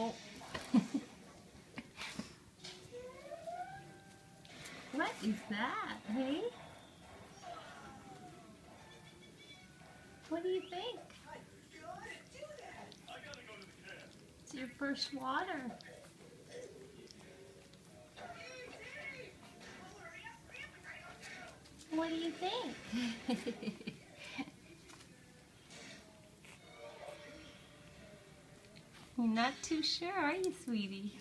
Oh. What is that, hey? What do you think? It's your first water. What do you think? You're not too sure, are you, sweetie?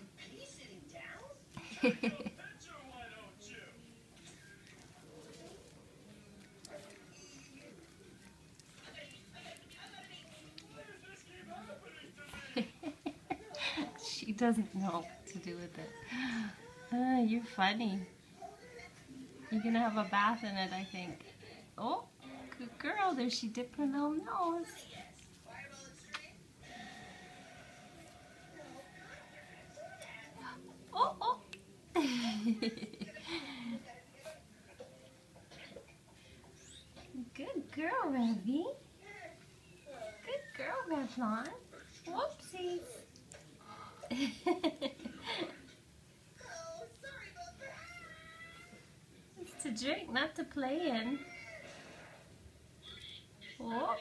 She doesn't know what to do with it. You're funny. You're gonna have a bath in it, I think. Oh, good girl. There she dipped her little nose. Oh, oh. Good girl, Revy. Good girl, Revlon. Whoopsies. It's to drink, not to play in. Oh.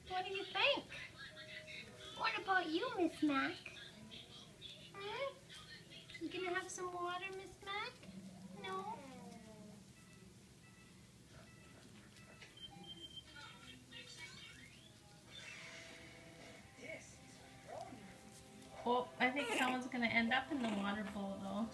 What do you think? What about you, Miss Mac? Huh? You gonna have some water, Miss Mac? No? Oh, I think someone's gonna end up in the water bowl though.